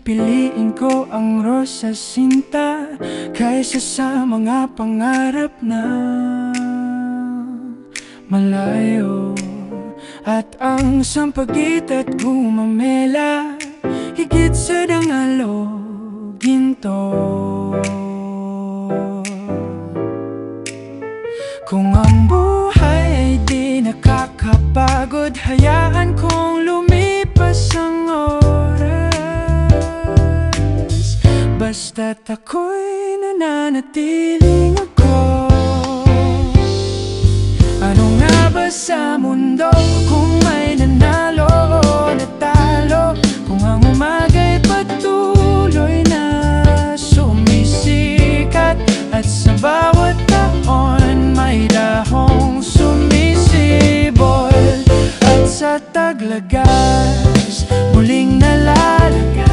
pipiliin ko ang rosas sinta kaysa sa mga pangarap na malayo. At ang sampagit at gumamela higit sa dangalo ginto. Kung ang buhay ay di nakakapagod, hayaan kong lumipas ang oras, basta't ako'y nananatiling ako. Ano nga ba sa mundo kung may nanalo o natalo? Kung ang umaga'y patuloy na sumisikat at sa bawat taon may dahong sumisibol, at sa taglagas muling nalalagas.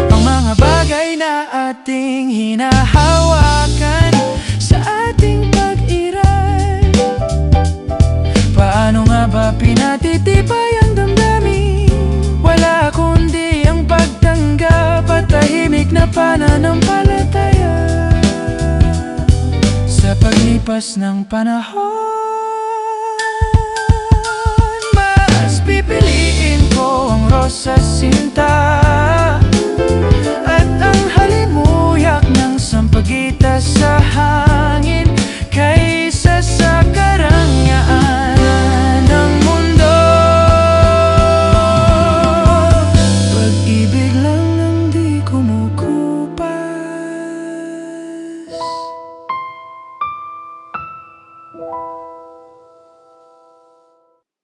Ang mga bagay na ating hinahawakan sa ating pag-iral, paano nga ba pinatitibay ang damdamin? Wala kundi ang pagtanggap at tahimik na pananampalataya. Sa paglipas ng panahon, mas pipiliin ko ang rosas sinta at ang halimuyak ng sampagita sa hangin kaysa sa karangyaan ng mundo. Pag-ibig lang ang di kumukupas.